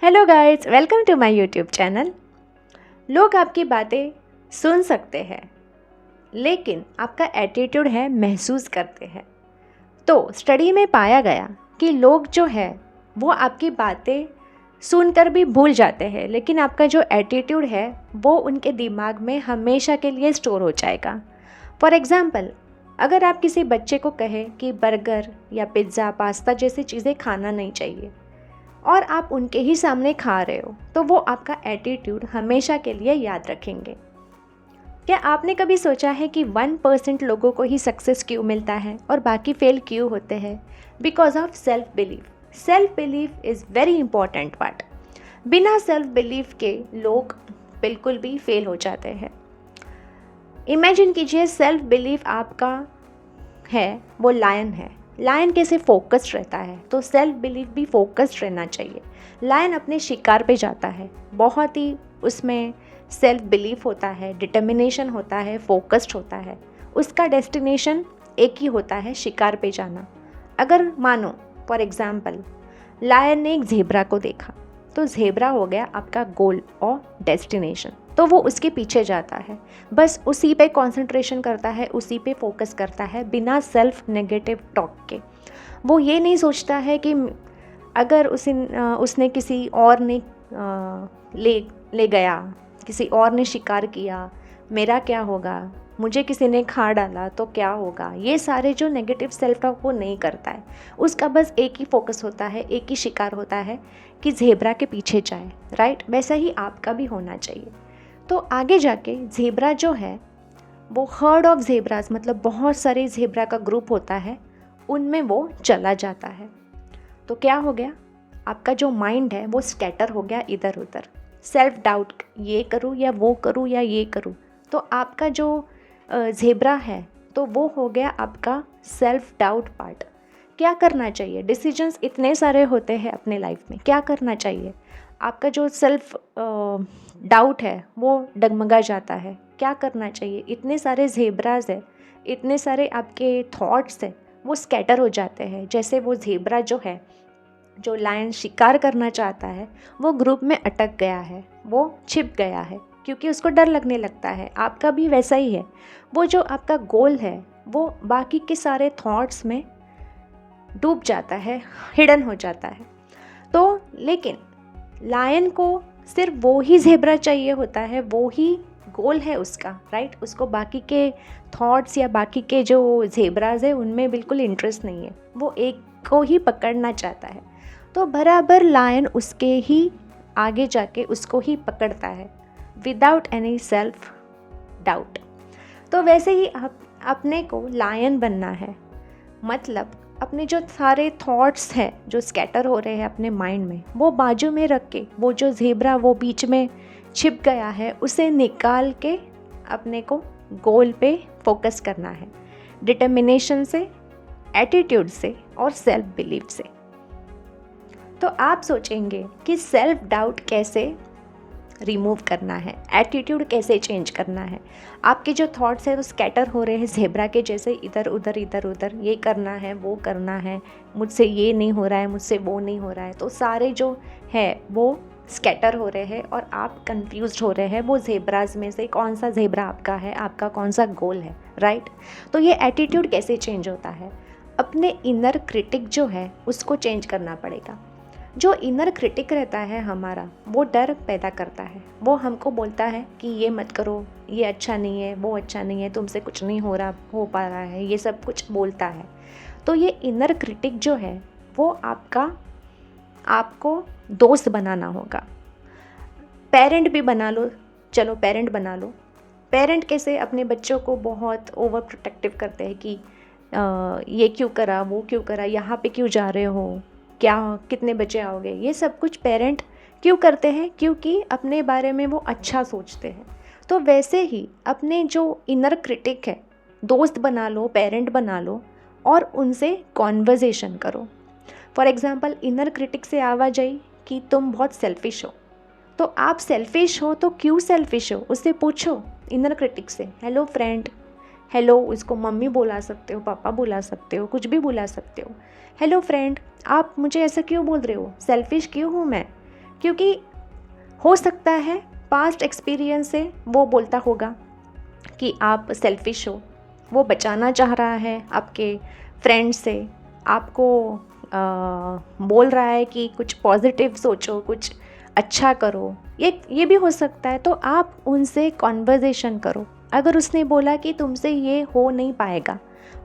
Hello guys, welcome to my YouTube channel. लोग आपकी बातें सुन सकते हैं, लेकिन आपका एटीट्यूड है महसूस करते हैं। तो स्टडी में पाया गया कि लोग जो है वो आपकी बातें सुनकर भी भूल जाते हैं, लेकिन आपका जो एटीट्यूड है वो उनके दिमाग में हमेशा के लिए स्टोर हो जाएगा। फॉर एग्ज़ाम्पल, अगर आप किसी बच्चे को कहें कि बर्गर या पिज़्ज़ा, पास्ता जैसी चीज़ें खाना नहीं चाहिए और आप उनके ही सामने खा रहे हो, तो वो आपका एटीट्यूड हमेशा के लिए याद रखेंगे। क्या आपने कभी सोचा है कि 1% लोगों को ही सक्सेस क्यों मिलता है और बाकी फेल क्यों होते हैं? Because of self belief. Self belief is very important part. बिना सेल्फ बिलीफ के लोग बिल्कुल भी फेल हो जाते हैं। इमेजिन कीजिए, सेल्फ बिलीफ आपका है वो लायन है। लायन कैसे फोकस्ड रहता है, तो सेल्फ बिलीफ भी फोकस्ड रहना चाहिए। लायन अपने शिकार पे जाता है, बहुत ही उसमें सेल्फ बिलीफ होता है, डिटर्मिनेशन होता है, फोकस्ड होता है। उसका डेस्टिनेशन एक ही होता है, शिकार पे जाना। अगर मानो फॉर एग्ज़ाम्पल लायन ने एक ज़ेब्रा को देखा, तो ज़ेब्रा हो गया आपका गोल और डेस्टिनेशन, तो वो उसके पीछे जाता है, बस उसी पे कंसंट्रेशन करता है, उसी पे फोकस करता है, बिना सेल्फ नेगेटिव टॉक के। वो ये नहीं सोचता है कि अगर उसने किसी और ने ले गया, किसी और ने शिकार किया, मेरा क्या होगा, मुझे किसी ने खा डाला तो क्या होगा। ये सारे जो नेगेटिव सेल्फ टॉक वो नहीं करता है। उसका बस एक ही फोकस होता है, एक ही शिकार होता है कि ज़ेब्रा के पीछे जाए। राइट, वैसा ही आपका भी होना चाहिए। तो आगे जाके ज़ेब्रा जो है वो हर्ड ऑफ ज़ेब्रास, मतलब बहुत सारे ज़ेब्रा का ग्रुप होता है, उनमें वो चला जाता है। तो क्या हो गया, आपका जो माइंड है वो स्कैटर हो गया इधर उधर। सेल्फ डाउट, ये करूँ या वो करूँ या ये करूँ। तो आपका जो ज़ेब्रा है तो वो हो गया आपका सेल्फ डाउट पार्ट। क्या करना चाहिए? डिसीजंस इतने सारे होते हैं अपने लाइफ में, क्या करना चाहिए? आपका जो सेल्फ डाउट है वो डगमगा जाता है। क्या करना चाहिए? इतने सारे ज़ेब्रास है, इतने सारे आपके थॉट्स है, वो स्कैटर हो जाते हैं। जैसे वो ज़ेब्रा जो है, जो लायन शिकार करना चाहता है, वो ग्रुप में अटक गया है, वो छिप गया है क्योंकि उसको डर लगने लगता है। आपका भी वैसा ही है। वो जो आपका गोल है वो बाकी के सारे थॉट्स में डूब जाता है, हिडन हो जाता है। तो लेकिन लायन को सिर्फ वो ही ज़ेब्रा चाहिए होता है, वो ही गोल है उसका। राइट, उसको बाकी के थॉट्स या बाकी के जो ज़ेब्राज है उनमें बिल्कुल इंटरेस्ट नहीं है, वो एक को ही पकड़ना चाहता है। तो बराबर लायन उसके ही आगे जाके उसको ही पकड़ता है, विदाउट एनी सेल्फ डाउट। तो वैसे ही अपने को लायन बनना है, मतलब अपने जो सारे थॉट्स हैं जो स्कैटर हो रहे हैं अपने माइंड में, वो बाजू में रख के, वो जो ज़ेब्रा वो बीच में छिप गया है उसे निकाल के अपने को गोल पे फोकस करना है, डिटर्मिनेशन से, एटीट्यूड से और सेल्फ बिलीफ से। तो आप सोचेंगे कि सेल्फ डाउट कैसे रिमूव करना है, एटीट्यूड कैसे चेंज करना है। आपके जो थॉट्स हैं वो स्कैटर हो रहे हैं ज़ेब्रा के जैसे, इधर उधर इधर उधर, ये करना है वो करना है, मुझसे ये नहीं हो रहा है, मुझसे वो नहीं हो रहा है। तो सारे जो है वो स्कैटर हो रहे हैं और आप कंफ्यूज्ड हो रहे हैं वो ज़ेब्राज में से कौन सा ज़ेब्रा आपका है, आपका कौन सा गोल है। राइट, तो ये एटीट्यूड कैसे चेंज होता है? अपने इनर क्रिटिक जो है उसको चेंज करना पड़ेगा। जो इनर क्रिटिक रहता है हमारा, वो डर पैदा करता है। वो हमको बोलता है कि ये मत करो, ये अच्छा नहीं है, वो अच्छा नहीं है, तुमसे कुछ नहीं हो पा रहा है, ये सब कुछ बोलता है। तो ये इनर क्रिटिक जो है वो आपको दोस्त बनाना होगा। पेरेंट भी बना लो, चलो पेरेंट बना लो। पेरेंट कैसे अपने बच्चों को बहुत ओवर प्रोटेक्टिव करते हैं कि ये क्यों करा, वो क्यों करा, यहाँ पे क्यों जा रहे हो, क्या कितने बजे आओगे। ये सब कुछ पेरेंट क्यों करते हैं? क्योंकि अपने बारे में वो अच्छा सोचते हैं। तो वैसे ही अपने जो इनर क्रिटिक है, दोस्त बना लो, पेरेंट बना लो और उनसे कॉन्वर्जेशन करो। फॉर एग्ज़ाम्पल, इनर क्रिटिक से आवाज़ आई कि तुम बहुत सेल्फिश हो, तो आप सेल्फिश हो तो क्यों सेल्फिश हो, उससे पूछो इनर क्रिटिक से। हेलो फ्रेंड, हेलो, उसको मम्मी बुला सकते हो, पापा बुला सकते हो, कुछ भी बुला सकते हो। हेलो फ्रेंड, आप मुझे ऐसा क्यों बोल रहे हो, सेल्फिश क्यों हूँ मैं, क्योंकि हो सकता है पास्ट एक्सपीरियंस से वो बोलता होगा कि आप सेल्फिश हो, वो बचाना चाह रहा है आपके फ्रेंड से, आपको बोल रहा है कि कुछ पॉजिटिव सोचो, कुछ अच्छा करो, ये भी हो सकता है। तो आप उनसे कॉन्वर्जेशन करो। अगर उसने बोला कि तुमसे ये हो नहीं पाएगा,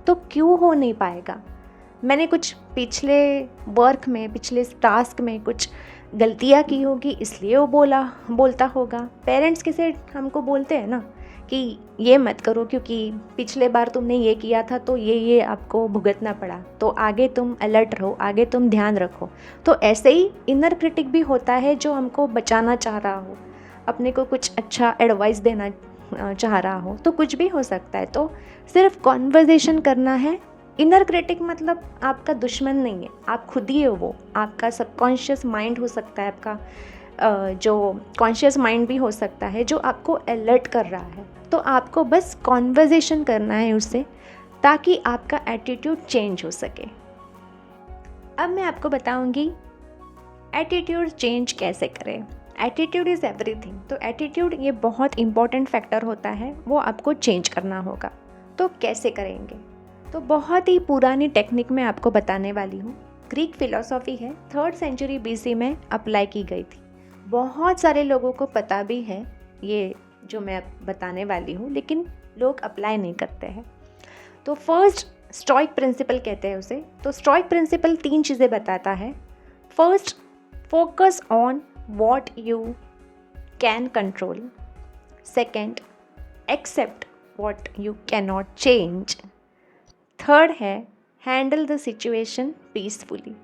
तो क्यों हो नहीं पाएगा? मैंने कुछ पिछले वर्क में, पिछले टास्क में कुछ गलतियाँ की होगी, इसलिए वो बोलता होगा। पेरेंट्स किसे हमको बोलते हैं ना कि ये मत करो क्योंकि पिछले बार तुमने ये किया था तो ये आपको भुगतना पड़ा, तो आगे तुम अलर्ट रहो, आगे तुम ध्यान रखो। तो ऐसे ही इनर क्रिटिक भी होता है जो हमको बचाना चाह रहा हो, अपने को कुछ अच्छा एडवाइस देना चाह रहा हो, तो कुछ भी हो सकता है। तो सिर्फ कॉन्वर्जेशन करना है। इनर क्रिटिक मतलब आपका दुश्मन नहीं है, आप खुद ही हो वो। आपका सबकॉन्शियस माइंड हो सकता है, आपका जो कॉन्शियस माइंड भी हो सकता है जो आपको अलर्ट कर रहा है। तो आपको बस कॉन्वर्जेशन करना है उससे, ताकि आपका एटीट्यूड चेंज हो सके। अब मैं आपको बताऊंगी एटीट्यूड चेंज कैसे करें। Attitude is everything. तो एटीट्यूड ये बहुत इंपॉर्टेंट फैक्टर होता है, वो आपको चेंज करना होगा। तो कैसे करेंगे? तो बहुत ही पुरानी टेक्निक मैं आपको बताने वाली हूँ। ग्रीक फिलॉसफी है, 3rd सेंचुरी BC में अप्लाई की गई थी। बहुत सारे लोगों को पता भी है ये जो मैं बताने वाली हूँ, लेकिन लोग अप्लाई नहीं करते हैं। तो फर्स्ट स्टोइक प्रिंसिपल कहते हैं उसे। तो स्टोइक प्रिंसिपल 3 चीज़ें बताता है। First, focus on what you can control. Second, accept what you can not change. Third है, हैंडल द सिचुएशन पीसफुली।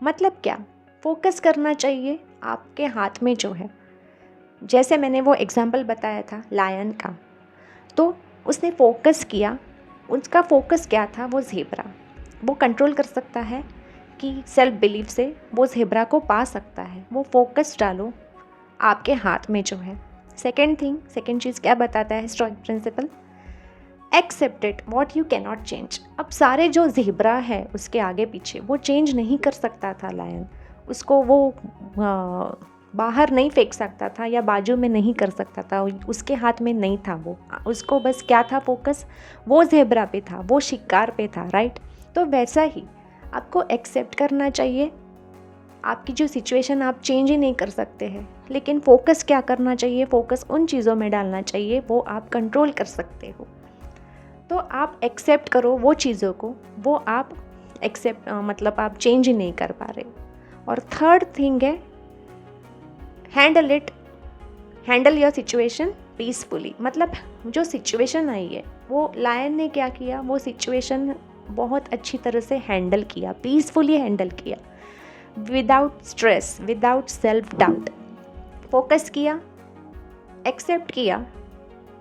मतलब क्या? फोकस करना चाहिए आपके हाथ में जो है। जैसे मैंने वो एग्जाम्पल बताया था लायन का, तो उसने फोकस किया। उसका फोकस क्या था? वो ज़ेब्रा। वो कंट्रोल कर सकता है कि सेल्फ बिलीफ से वो ज़ेब्रा को पा सकता है। वो फोकस डालो आपके हाथ में जो है। सेकेंड चीज़ क्या बताता है stoic principle? Accept it what you can not change. अब सारे जो ज़ेब्रा है उसके आगे पीछे वो चेंज नहीं कर सकता था लायन, उसको वो बाहर नहीं फेंक सकता था या बाजू में नहीं कर सकता था, उसके हाथ में नहीं था वो। उसको बस क्या था? फोकस वो ज़ेब्रा पे था, वो शिकार पे था, राइट? तो वैसा ही आपको एक्सेप्ट करना चाहिए। आपकी जो सिचुएशन आप चेंज ही नहीं कर सकते हैं, लेकिन फोकस क्या करना चाहिए? फोकस उन चीज़ों में डालना चाहिए वो आप कंट्रोल कर सकते हो। तो आप एक्सेप्ट करो वो चीज़ों को, वो आप एक्सेप्ट मतलब आप चेंज ही नहीं कर पा रहे। और थर्ड थिंग है हैंडल योर सिचुएशन पीसफुली। मतलब जो सिचुएशन आई है, वो लायन ने क्या किया? वो सिचुएशन बहुत अच्छी तरह से हैंडल किया, पीसफुली हैंडल किया, without stress, without self doubt. Focus किया, एक्सेप्ट किया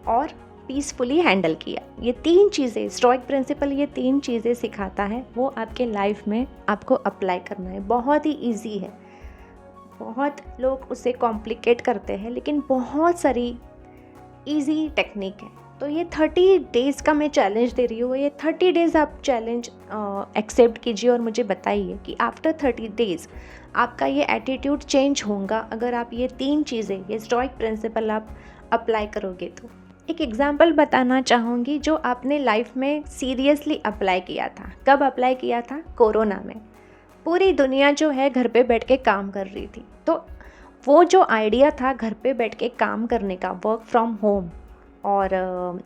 और पीसफुली हैंडल किया। ये 3 चीज़ें, स्टोइक प्रिंसिपल ये 3 चीज़ें सिखाता है, वो आपके लाइफ में आपको अप्लाई करना है। बहुत ही ईजी है। बहुत लोग उसे कॉम्प्लिकेट करते हैं, लेकिन बहुत सारी इजी टेक्निक है। तो ये 30 डेज़ का मैं चैलेंज दे रही हूँ। ये 30 डेज़ आप चैलेंज एक्सेप्ट कीजिए और मुझे बताइए कि आफ्टर 30 डेज़ आपका ये एटीट्यूड चेंज होगा अगर आप ये 3 चीज़ें, ये स्टोइक प्रिंसिपल आप अप्लाई करोगे। तो एक एग्जाम्पल बताना चाहूँगी जो आपने लाइफ में सीरियसली अप्लाई किया था। कब अप्लाई किया था? कोरोना में। पूरी दुनिया जो है घर पे बैठ के काम कर रही थी, तो वो जो आइडिया था घर पे बैठ के काम करने का, वर्क फ्रॉम होम, और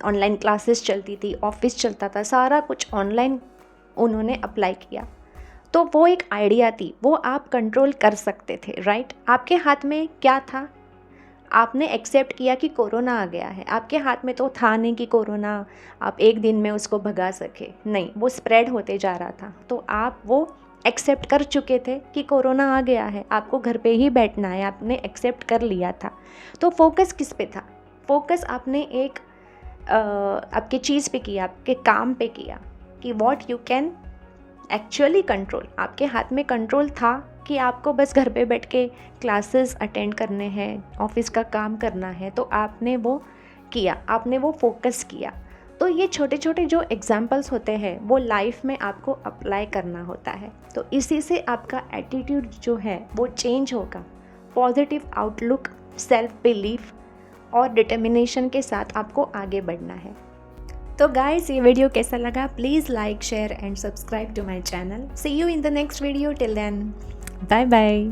ऑनलाइन क्लासेस चलती थी, ऑफिस चलता था, सारा कुछ ऑनलाइन उन्होंने अप्लाई किया। तो वो एक आइडिया थी, वो आप कंट्रोल कर सकते थे, राइट? आपके हाथ में क्या था? आपने एक्सेप्ट किया कि कोरोना आ गया है। आपके हाथ में तो था नहीं कि कोरोना आप एक दिन में उसको भगा सके, नहीं, वो स्प्रेड होते जा रहा था। तो आप वो एक्सेप्ट कर चुके थे कि कोरोना आ गया है, आपको घर पे ही बैठना है, आपने एक्सेप्ट कर लिया था। तो फोकस किस पे था? फोकस आपने एक आपके चीज़ पे किया, आपके काम पे किया कि what you can actually control. आपके हाथ में कंट्रोल था कि आपको बस घर पे बैठ के क्लासेस अटेंड करने हैं, ऑफिस का काम करना है, तो आपने वो किया, आपने वो फोकस किया। तो ये छोटे छोटे जो एग्जाम्पल्स होते हैं वो लाइफ में आपको अप्लाई करना होता है। तो इसी से आपका एटीट्यूड जो है वो चेंज होगा पॉजिटिव आउटलुक, सेल्फ बिलीफ और डिटर्मिनेशन के साथ आपको आगे बढ़ना है। तो गाइस, ये वीडियो कैसा लगा? Please like, share and subscribe to my channel. See you in the next video. Till then, bye bye.